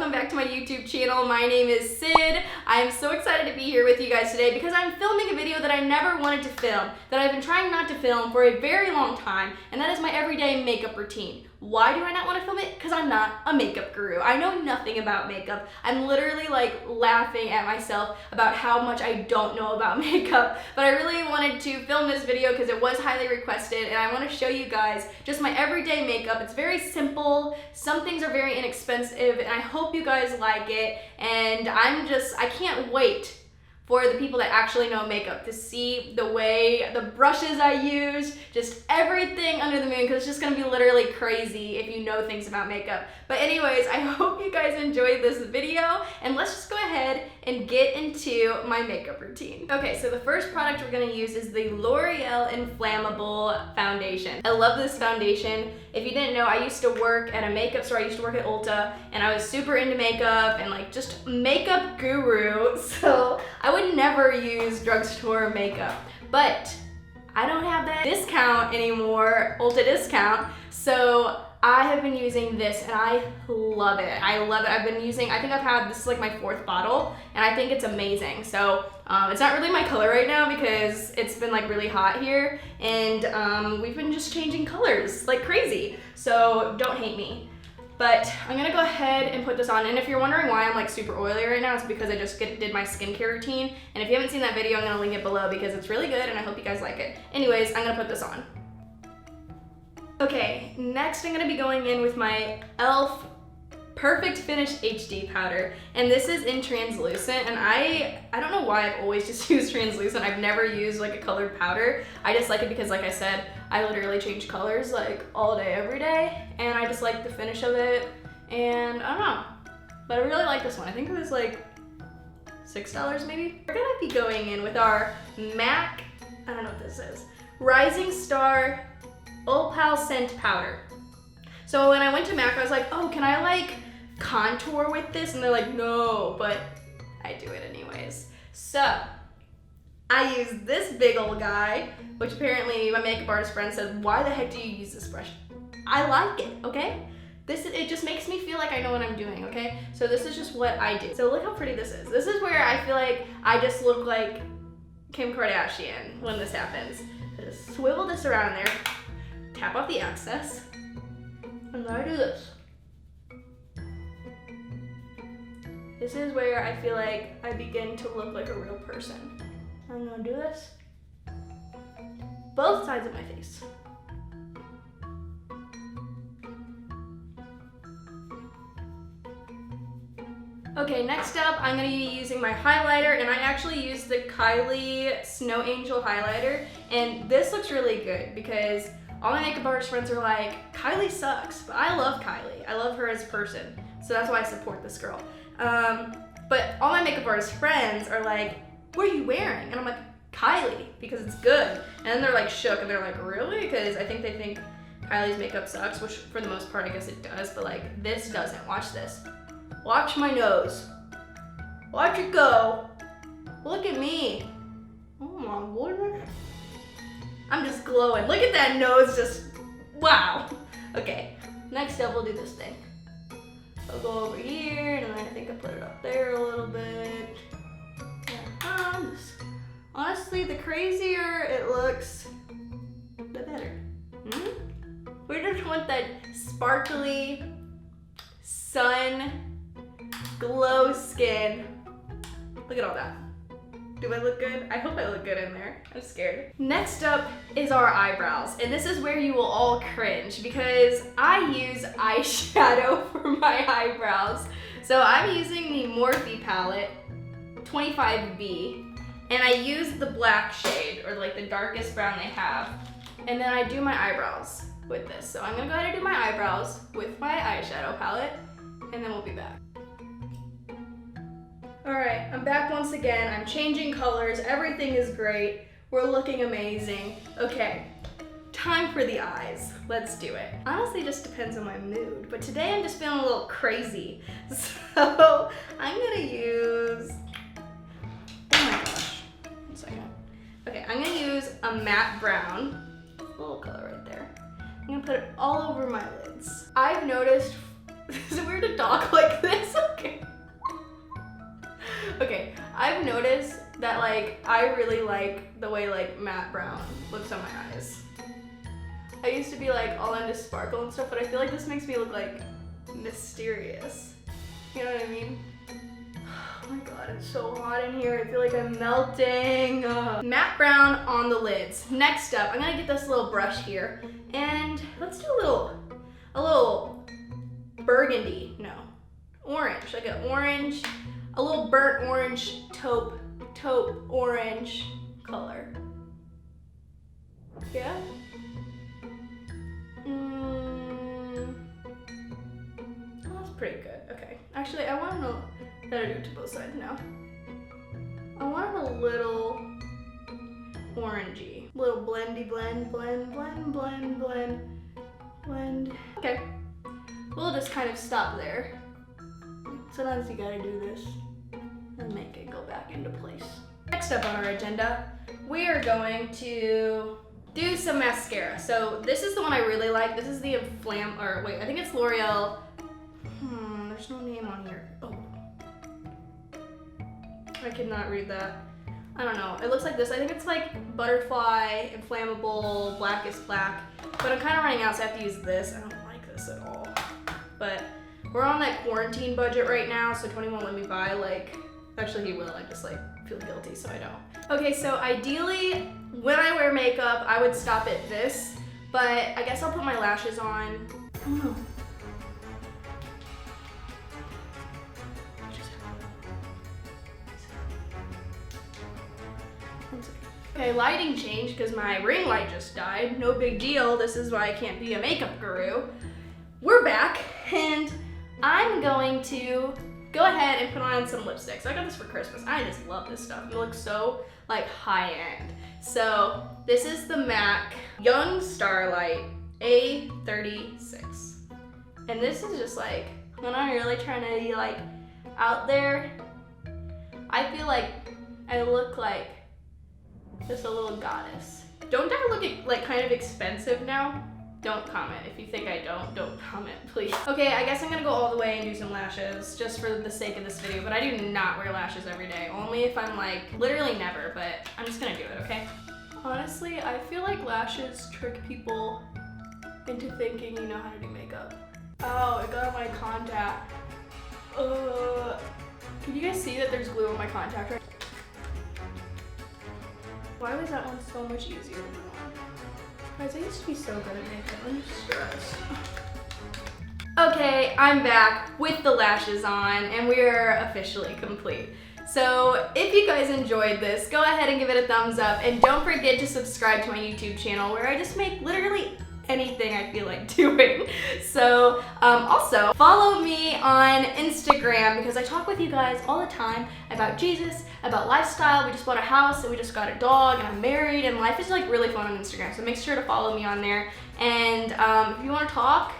welcome back to my YouTube channel. My name is Sid. I am so excited to be here with you guys today because I'm filming a video that I never wanted to film, that I've been trying not to film for a very long time, and that is my everyday makeup routine. Why do I not want to film it? Because I'm not a makeup guru. I know nothing about makeup. I'm literally like laughing at myself about how much I don't know about makeup, but I really wanted to film this video because it was highly requested and I want to show you guys just my everyday makeup. It's very simple. Some things are very inexpensive and I hope you guys like it, and I can't wait for the people that actually know makeup to see the brushes I use, just everything under the moon, because it's just gonna be literally crazy if you know things about makeup. But anyways, I hope you guys enjoyed this video, and let's just go ahead and get into my makeup routine. Okay, so the first product we're gonna use is the L'Oreal Inflammable Foundation. I love this foundation. If you didn't know, I used to work at a makeup store. I used to work at Ulta, and I was super into makeup and like just makeup guru, so I would never use drugstore makeup. But I don't have that discount anymore, Ulta discount, so I have been using this and I love it. I love it. I think I've had, this is like my 4th bottle, and I think it's amazing. So it's not really my color right now because it's been like really hot here, and we've been just changing colors like crazy. So don't hate me. But I'm gonna go ahead and put this on, and if you're wondering why I'm like super oily right now, it's because I just did my skincare routine, and if you haven't seen that video, I'm gonna link it below because it's really good and I hope you guys like it. Anyways, I'm gonna put this on. Okay, next I'm gonna be going in with my e.l.f. Perfect Finish HD powder, and this is in translucent, and I don't know why I've always just used translucent. I've never used like a colored powder. I just like it because, like I said, I literally change colors like all day, every day, and I just like the finish of it, and I don't know, but I really like this one. I think it was like $6 maybe. We're gonna be going in with our MAC, I don't know what this is, Rising Star Opal Scent Powder. So when I went to MAC, I was like, oh, can I like contour with this? And they're like, no, but I do it anyways. So I use this big old guy, which apparently my makeup artist friend said, why the heck do you use this brush? I like it, okay? It just makes me feel like I know what I'm doing, okay? So this is just what I do. So look how pretty this is. This is where I feel like I just look like Kim Kardashian when this happens. I just swivel this around there, tap off the excess, and then I do this. This is where I feel like I begin to look like a real person. I'm gonna do this. Both sides of my face. Okay, next up, I'm gonna be using my highlighter, and I actually use the Kylie Snow Angel highlighter, and this looks really good because all my makeup artist friends are like, Kylie sucks, but I love Kylie. I love her as a person, so that's why I support this girl. But all my makeup artist friends are like, what are you wearing? And I'm like, Kylie, because it's good. And then they're like shook, and they're like, really? Because I think they think Kylie's makeup sucks, which for the most part, I guess it does, but like this doesn't. Watch this. Watch my nose. Watch it go. Look at me. Oh my goodness. I'm just glowing. Look at that nose, just, wow. Okay, next up we'll do this thing. I'll go over here, and I think I put it up there a little bit. Honestly, the crazier it looks, the better. We just want that sparkly, sun, glow skin. Look at all that. Do I look good? I hope I look good in there. I'm scared. Next up is our eyebrows. And this is where you will all cringe because I use eyeshadow for my eyebrows. So I'm using the Morphe palette 25B, and I use the black shade, or like the darkest brown they have. And then I do my eyebrows with this. So I'm gonna go ahead and do my eyebrows with my eyeshadow palette, and then we'll be back. All right, I'm back once again. I'm changing colors. Everything is great. We're looking amazing. Okay, time for the eyes. Let's do it. Honestly, it just depends on my mood, but today I'm just feeling a little crazy. So I'm gonna use, oh my gosh, 1 second. Okay, I'm gonna use a matte brown, a little color right there. I'm gonna put it all over my lids. I've noticed, is it weird to talk like this? Okay. that like I really like the way like matte brown looks on my eyes. I used to be like all into sparkle and stuff, but I feel like this makes me look like mysterious. You know what I mean? Oh my god, it's so hot in here. I feel like I'm melting. Matte brown on the lids. Next up, I'm gonna get this little brush here and let's do a little burgundy, no, orange, like an orange, a little burnt orange taupe orange color. Yeah? Oh, that's pretty good. Okay. Actually, I want to know that I do it to both sides now. I want it a little orangey. Little blendy blend. Okay. We'll just kind of stop there. Sometimes you gotta do this and make it go back into place. Next up on our agenda, we are going to do some mascara. So this is the one I really like. This is the I think it's L'Oreal. There's no name on here. Oh. I cannot read that. I don't know. It looks like this. I think it's like Butterfly, Inflammable, Blackest Black. But I'm kind of running out, so I have to use this. I don't like this at all. But we're on that quarantine budget right now, so Tony won't let me buy like, actually he will, I just like feel guilty, so I don't. Okay, so ideally, when I wear makeup, I would stop at this, but I guess I'll put my lashes on. I don't know. Okay, lighting changed because my ring light just died. No big deal, this is why I can't be a makeup guru. We're back, and I'm going to go ahead and put on some lipstick. So I got this for Christmas. I just love this stuff. It looks so like high end. So this is the MAC Young Starlight A36. And this is just like, when I'm really trying to be like out there, I feel like I look like just a little goddess. Don't I look like kind of expensive now? Don't comment. If you think I don't comment, please. Okay, I guess I'm gonna go all the way and do some lashes just for the sake of this video, but I do not wear lashes every day. Only if I'm like, literally never, but I'm just gonna do it, okay? Honestly, I feel like lashes trick people into thinking you know how to do makeup. Oh, it got on my contact. Can you guys see that there's glue on my contact right now? Why was that one so much easier than the one? Guys, I used to be so good at makeup. I'm stressed. Okay, I'm back with the lashes on and we're officially complete. So if you guys enjoyed this, go ahead and give it a thumbs up and don't forget to subscribe to my YouTube channel where I just make literally anything I feel like doing. So also follow me on Instagram because I talk with you guys all the time about Jesus, about lifestyle. We just bought a house and we just got a dog and I'm married and life is like really fun on Instagram. So make sure to follow me on there. And if you want to talk,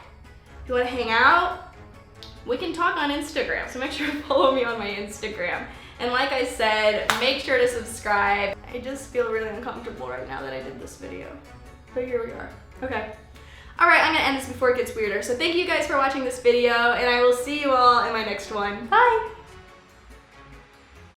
if you want to hang out, we can talk on Instagram. So make sure to follow me on my Instagram. And like I said, make sure to subscribe. I just feel really uncomfortable right now that I did this video. But here we are. Okay. Alright, I'm gonna end this before it gets weirder. So thank you guys for watching this video, and I will see you all in my next one. Bye!